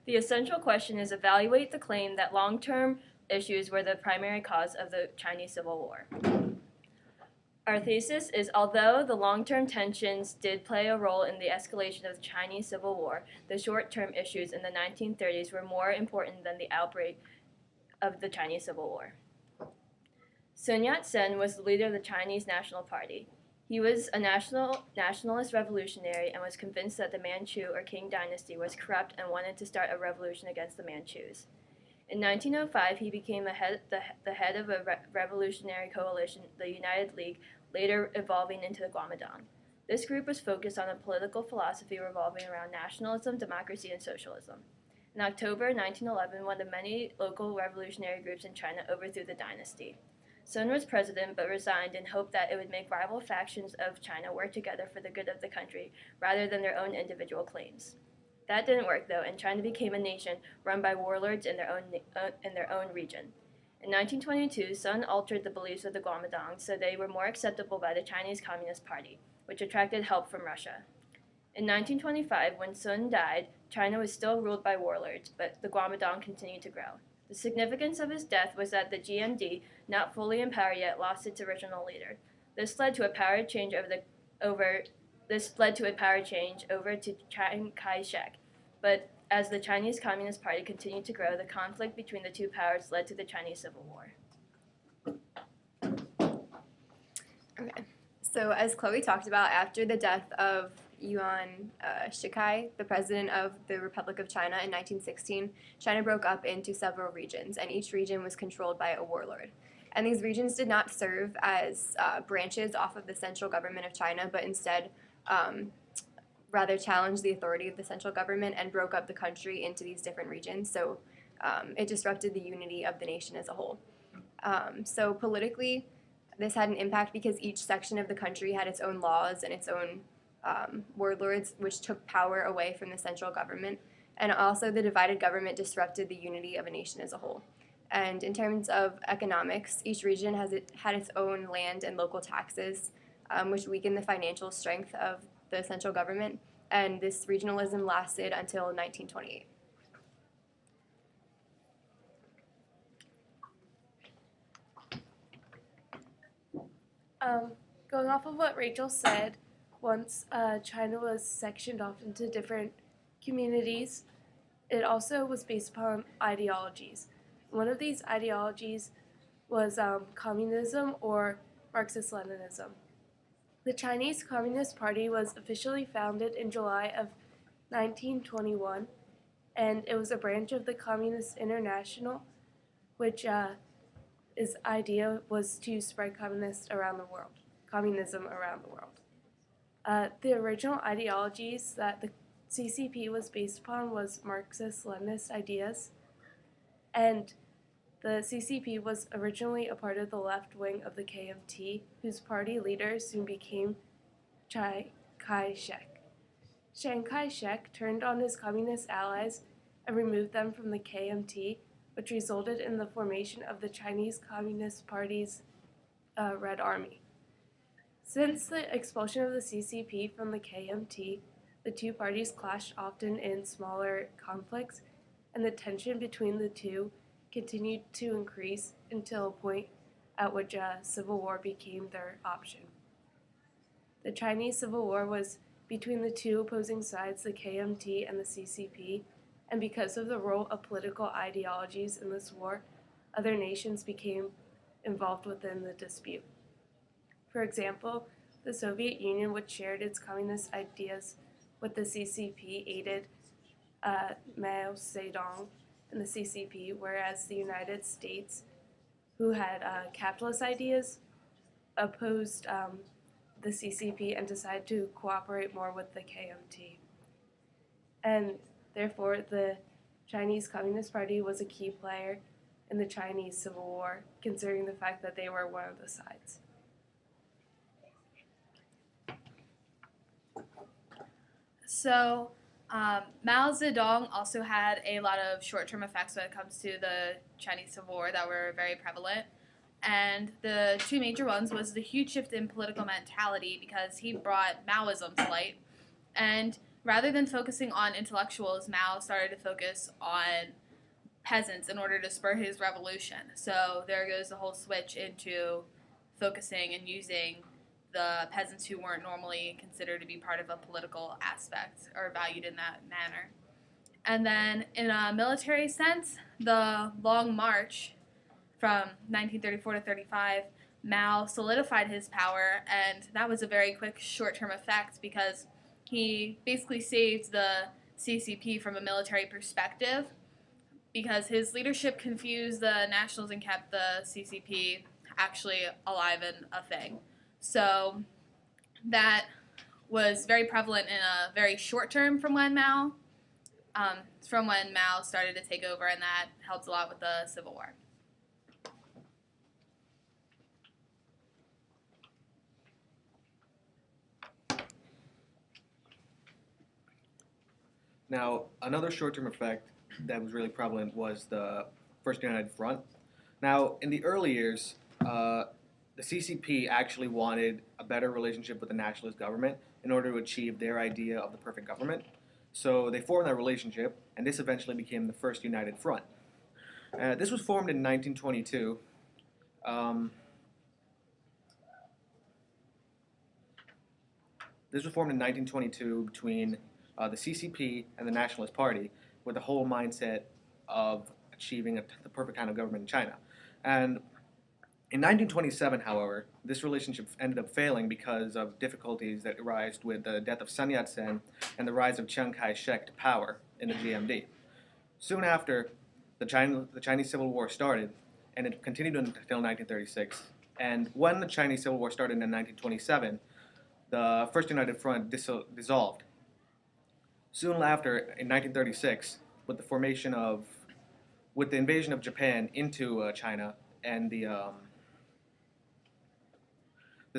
The essential question is evaluate the claim that long-term issues were the primary cause of the Chinese Civil War. Our thesis is, although the long-term tensions did play a role in the escalation of the Chinese Civil War, the short-term issues in the 1930s were more important than the outbreak of the Chinese Civil War. Sun Yat-sen was the leader of the Chinese National Party. He was a nationalist revolutionary and was convinced that the Manchu or Qing dynasty was corrupt and wanted to start a revolution against the Manchus. In 1905, he became the head of a revolutionary coalition, the United League, later evolving into the Guomindang. This group was focused on a political philosophy revolving around nationalism, democracy, and socialism. In October 1911, one of many local revolutionary groups in China overthrew the dynasty. Sun was president but resigned in hope that it would make rival factions of China work together for the good of the country rather than their own individual claims. That didn't work, though, and China became a nation run by warlords in their own region. In 1922, Sun altered the beliefs of the Guomindang so they were more acceptable by the Chinese Communist Party, which attracted help from Russia. In 1925, when Sun died, China was still ruled by warlords, but the Guomindang continued to grow. The significance of his death was that the GMD, not fully in power yet, lost its original leader. This led to a power change over to Chiang Kai-shek. But as the Chinese Communist Party continued to grow, the conflict between the two powers led to the Chinese Civil War. Okay. So as Chloe talked about, after the death of Yuan Shikai, the president of the Republic of China in 1916, China broke up into several regions, and each region was controlled by a warlord. And these regions did not serve as branches off of the central government of China, but instead rather challenged the authority of the central government and broke up the country into these different regions. So it disrupted the unity of the nation as a whole. So politically, this had an impact because each section of the country had its own laws and its own warlords, which took power away from the central government. And also the divided government disrupted the unity of a nation as a whole. And in terms of economics, each region had its own land and local taxes, which weakened the financial strength of the central government. And this regionalism lasted until 1928. Going off of what Rachel said, once China was sectioned off into different communities, it also was based upon ideologies. One of these ideologies was communism or Marxist-Leninism. The Chinese Communist Party was officially founded in July of 1921, and it was a branch of the Communist International, which its idea was to spread communism around the world. The original ideologies that the CCP was based upon was Marxist-Leninist ideas, and the CCP was originally a part of the left wing of the KMT, whose party leader soon became Chiang Kai-shek. Chiang Kai-shek turned on his communist allies and removed them from the KMT, which resulted in the formation of the Chinese Communist Party's Red Army. Since the expulsion of the CCP from the KMT, the two parties clashed often in smaller conflicts, and the tension between the two continued to increase until a point at which a civil war became their option. The Chinese Civil War was between the two opposing sides, the KMT and the CCP, and because of the role of political ideologies in this war, other nations became involved within the dispute. For example, the Soviet Union, which shared its communist ideas with the CCP, aided Mao Zedong and the CCP, whereas the United States, who had capitalist ideas, opposed the CCP and decided to cooperate more with the KMT. And therefore, the Chinese Communist Party was a key player in the Chinese Civil War, considering the fact that they were one of the sides. So Mao Zedong also had a lot of short-term effects when it comes to the Chinese Civil War that were very prevalent. And the two major ones was the huge shift in political mentality because he brought Maoism to light and rather than focusing on intellectuals, Mao started to focus on peasants in order to spur his revolution. So there goes the whole switch into focusing and using the peasants who weren't normally considered to be part of a political aspect or valued in that manner. And then in a military sense, the Long March from 1934 to 35, Mao solidified his power, and that was a very quick short-term effect because he basically saved the CCP from a military perspective because his leadership confused the nationals and kept the CCP actually alive and a thing. So that was very prevalent in a very short term from when Mao started to take over, and that helped a lot with the Civil War. Now, another short-term effect that was really prevalent was the First United Front. Now, in the early years, the CCP actually wanted a better relationship with the nationalist government in order to achieve their idea of the perfect government. So they formed that relationship, and this eventually became the First United Front. This was formed in 1922. This was formed in 1922 between the CCP and the Nationalist Party, with the whole mindset of achieving the perfect kind of government in China. And in 1927, however, this relationship ended up failing because of difficulties that arose with the death of Sun Yat-sen and the rise of Chiang Kai-shek to power in the GMD. Soon after, the Chinese Civil War started, and it continued until 1936. And when the Chinese Civil War started in 1927, the First United Front dissolved. Soon after, in 1936, with the invasion of Japan into China and the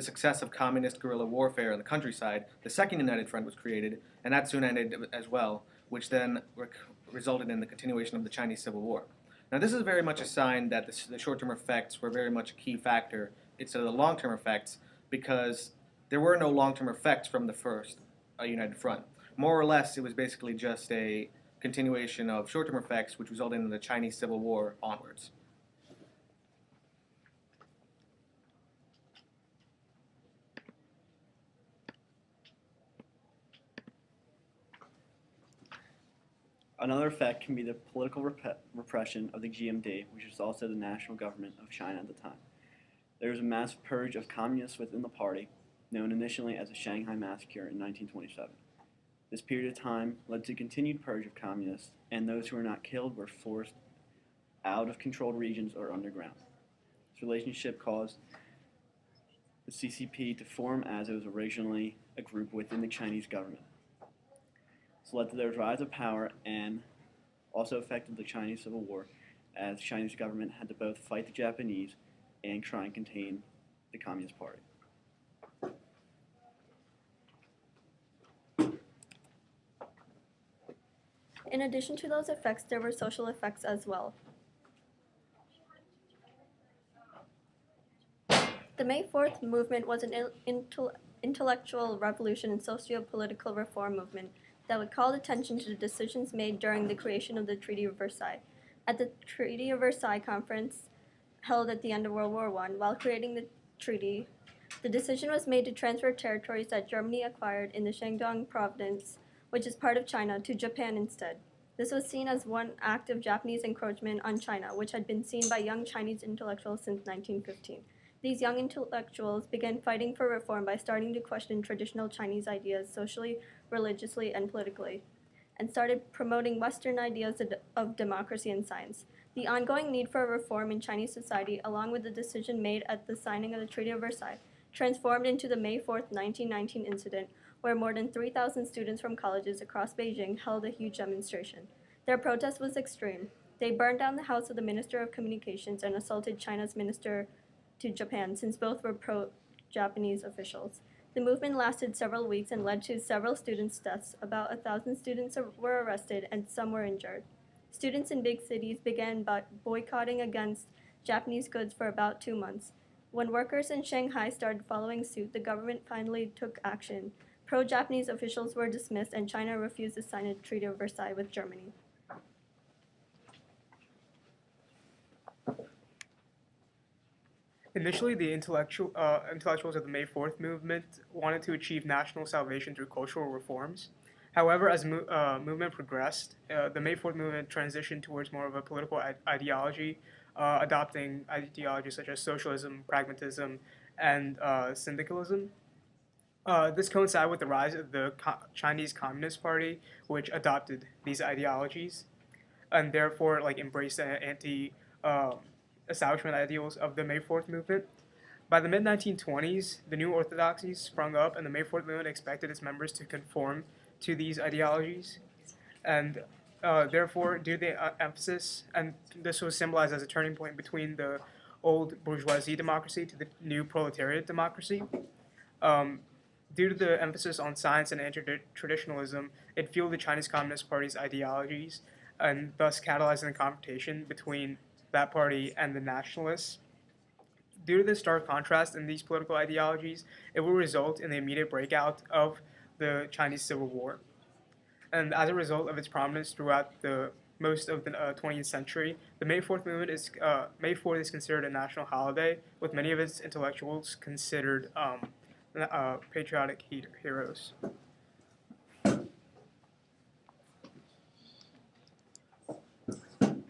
success of communist guerrilla warfare in the countryside, the Second United Front was created, and that soon ended as well, which then resulted in the continuation of the Chinese Civil War. Now, this is very much a sign that the short-term effects were very much a key factor instead of the long-term effects, because there were no long-term effects from the First United Front. More or less, it was basically just a continuation of short-term effects, which resulted in the Chinese Civil War onwards. Another effect can be the political repression of the GMD, which is also the national government of China at the time. There was a mass purge of communists within the party, known initially as the Shanghai Massacre in 1927. This period of time led to continued purge of communists, and those who were not killed were forced out of controlled regions or underground. This relationship caused the CCP to form as it was originally a group within the Chinese government. This led to their rise of power and also affected the Chinese Civil War, as the Chinese government had to both fight the Japanese and try and contain the Communist Party. In addition to those effects, there were social effects as well. The May 4th movement was an intellectual revolution and socio-political reform movement that would call attention to the decisions made during the creation of the Treaty of Versailles. At the Treaty of Versailles conference held at the end of World War I, while creating the treaty, the decision was made to transfer territories that Germany acquired in the Shandong province, which is part of China, to Japan instead. This was seen as one act of Japanese encroachment on China, which had been seen by young Chinese intellectuals since 1915. These young intellectuals began fighting for reform by starting to question traditional Chinese ideas socially, religiously, and politically, and started promoting Western ideas of democracy and science. The ongoing need for reform in Chinese society, along with the decision made at the signing of the Treaty of Versailles, transformed into the May 4th, 1919 incident, where more than 3,000 students from colleges across Beijing held a huge demonstration. Their protest was extreme. They burned down the house of the Minister of Communications and assaulted China's minister to Japan, since both were pro-Japanese officials. The movement lasted several weeks and led to several students' deaths. About 1,000 students were arrested and some were injured. Students in big cities began boycotting against Japanese goods for about 2 months. When workers in Shanghai started following suit, the government finally took action, pro-Japanese officials were dismissed, and China refused to sign a Treaty of Versailles with Germany. Initially, the intellectuals of the May 4th movement wanted to achieve national salvation through cultural reforms. However, as movement progressed, the May 4th movement transitioned towards more of a political ideology, adopting ideologies such as socialism, pragmatism, and syndicalism. This coincided with the rise of the Chinese Communist Party, which adopted these ideologies, and therefore embraced the establishment ideals of the May 4th movement. By the mid-1920s, the new orthodoxies sprung up, and the May 4th movement expected its members to conform to these ideologies. And therefore, due to the emphasis, and this was symbolized as a turning point between the old bourgeoisie democracy to the new proletariat democracy. Due to the emphasis on science and anti-traditionalism, it fueled the Chinese Communist Party's ideologies, and thus catalyzing the confrontation between that party and the nationalists. Due to the stark contrast in these political ideologies, it will result in the immediate breakout of the Chinese Civil War. And as a result of its prominence throughout most of the 20th century, the May 4th movement May 4th is considered a national holiday, with many of its intellectuals considered patriotic heroes.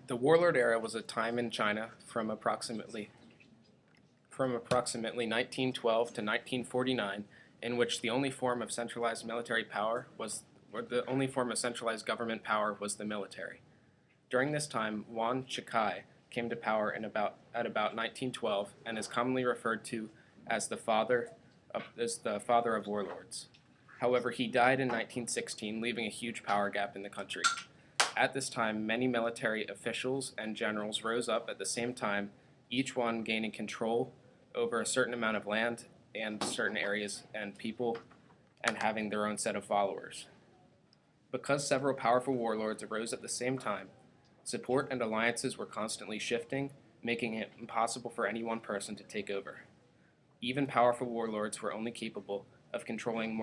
The warlord era was a time in China from approximately 1912 to 1949, in which the only form of centralized military power the only form of centralized government power was the military. During this time, Yuan Shikai came to power at about 1912 and is commonly referred to as the father of warlords. However, he died in 1916, leaving a huge power gap in the country. At this time, many military officials and generals rose up at the same time, each one gaining control over a certain amount of land and certain areas and people, and having their own set of followers. Because several powerful warlords arose at the same time, support and alliances were constantly shifting, making it impossible for any one person to take over. Even powerful warlords were only capable of controlling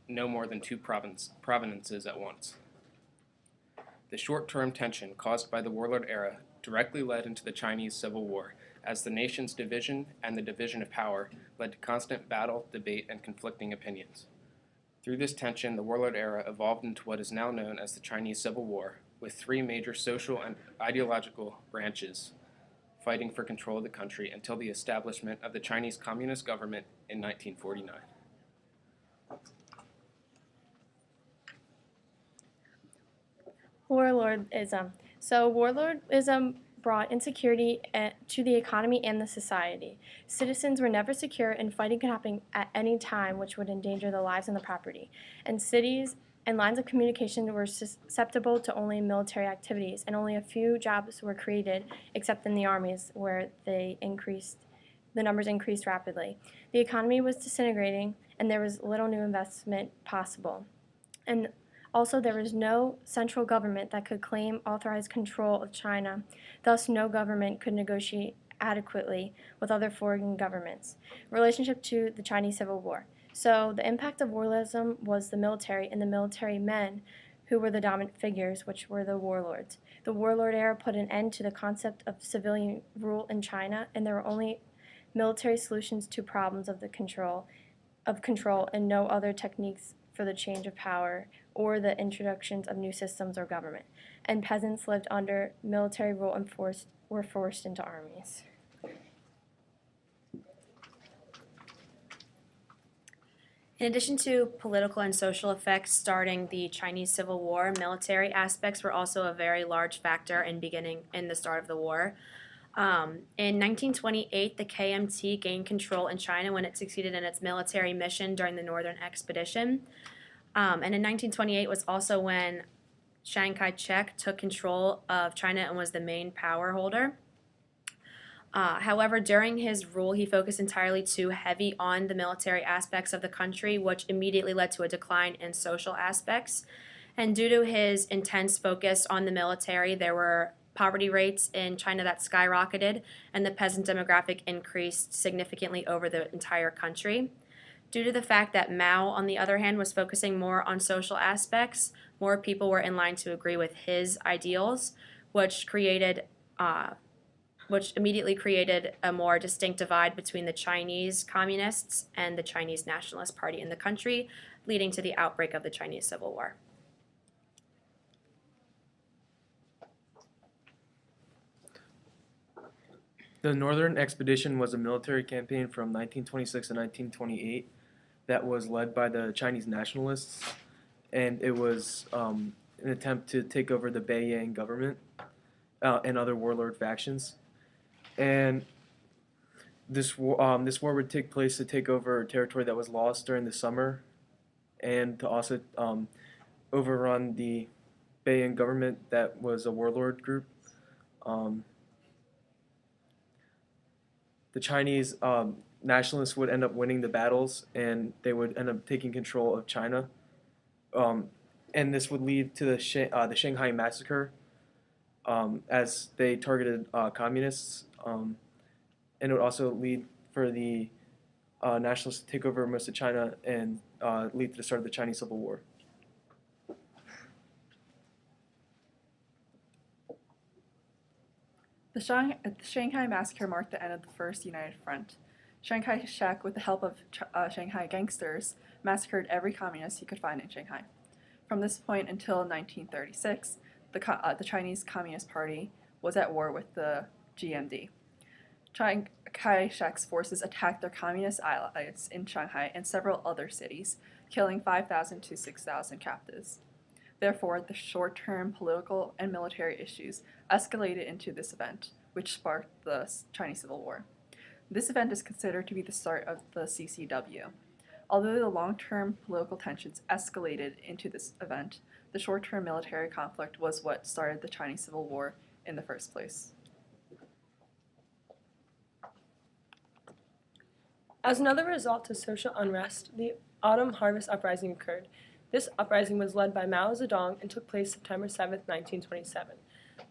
no more than two provinces at once. The short-term tension caused by the warlord era directly led into the Chinese Civil War, as the nation's division and the division of power led to constant battle, debate, and conflicting opinions. Through this tension, the warlord era evolved into what is now known as the Chinese Civil War, with three major social and ideological branches fighting for control of the country until the establishment of the Chinese Communist government in 1949. Warlordism. So warlordism brought insecurity to the economy and the society. Citizens were never secure, and fighting could happen at any time, which would endanger the lives and the property. And cities and lines of communication were susceptible to only military activities, and only a few jobs were created, except in the armies, where the numbers increased rapidly. The economy was disintegrating, and there was little new investment possible. And also, there was no central government that could claim authorized control of China. Thus, no government could negotiate adequately with other foreign governments. Relationship to the Chinese Civil War. So, the impact of warlordism was the military and the military men who were the dominant figures, which were the warlords. The warlord era put an end to the concept of civilian rule in China, and there were only military solutions to problems of control, and no other techniques for the change of power or the introductions of new systems or government. And peasants lived under military rule and were forced into armies. In addition to political and social effects starting the Chinese Civil War, military aspects were also a very large factor in the start of the war. In 1928, the KMT gained control in China when it succeeded in its military mission during the Northern Expedition. And in 1928 was also when Chiang Kai-shek took control of China and was the main power holder. However, during his rule, he focused entirely too heavy on the military aspects of the country, which immediately led to a decline in social aspects. And due to his intense focus on the military, there were poverty rates in China that skyrocketed, and the peasant demographic increased significantly over the entire country. Due to the fact that Mao, on the other hand, was focusing more on social aspects, more people were in line to agree with his ideals, which immediately created a more distinct divide between the Chinese Communists and the Chinese Nationalist Party in the country, leading to the outbreak of the Chinese Civil War. The Northern Expedition was a military campaign from 1926 to 1928 that was led by the Chinese nationalists, and it was an attempt to take over the Beiyang government and other warlord factions. And this war would take place to take over territory that was lost during the summer, and to also overrun the Beiyang government that was a warlord group. The Chinese nationalists would end up winning the battles, and they would end up taking control of China. And this would lead to the Shanghai Massacre, as they targeted communists. And it would also lead for the nationalists to take over most of China and lead to the start of the Chinese Civil War. The Shanghai Massacre marked the end of the First United Front. Chiang Kai-shek, with the help of Shanghai gangsters, massacred every communist he could find in Shanghai. From this point until 1936, the Chinese Communist Party was at war with the GMD. Chiang Kai-shek's forces attacked their communist allies in Shanghai and several other cities, killing 5,000 to 6,000 captives. Therefore, the short-term political and military issues escalated into this event, which sparked the Chinese Civil War. This event is considered to be the start of the CCW. Although the long-term political tensions escalated into this event, the short-term military conflict was what started the Chinese Civil War in the first place. As another result to social unrest, the Autumn Harvest Uprising occurred. This uprising was led by Mao Zedong and took place September 7, 1927.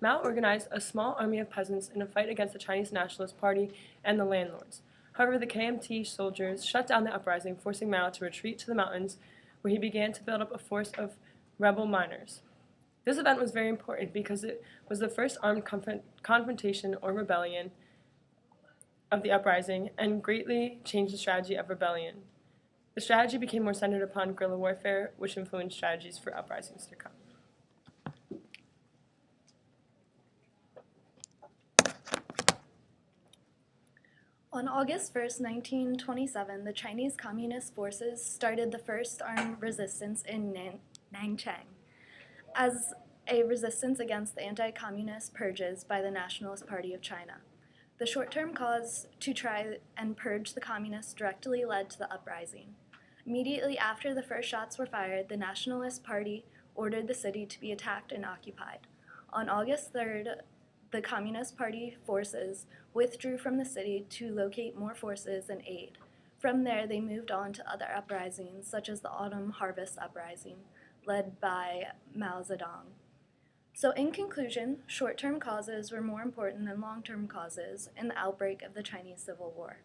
Mao organized a small army of peasants in a fight against the Chinese Nationalist Party and the landlords. However, the KMT soldiers shut down the uprising, forcing Mao to retreat to the mountains, where he began to build up a force of rebel miners. This event was very important because it was the first armed confrontation or rebellion of the uprising and greatly changed the strategy of rebellion. The strategy became more centered upon guerrilla warfare, which influenced strategies for uprisings to come. On August 1st, 1927, the Chinese Communist forces started the first armed resistance in Nanchang as a resistance against the anti-communist purges by the Nationalist Party of China. The short-term cause to try and purge the communists directly led to the uprising. Immediately after the first shots were fired, the Nationalist Party ordered the city to be attacked and occupied. On August 3rd, the Communist Party forces withdrew from the city to locate more forces and aid. From there, they moved on to other uprisings, such as the Autumn Harvest Uprising, led by Mao Zedong. So in conclusion, short-term causes were more important than long-term causes in the outbreak of the Chinese Civil War.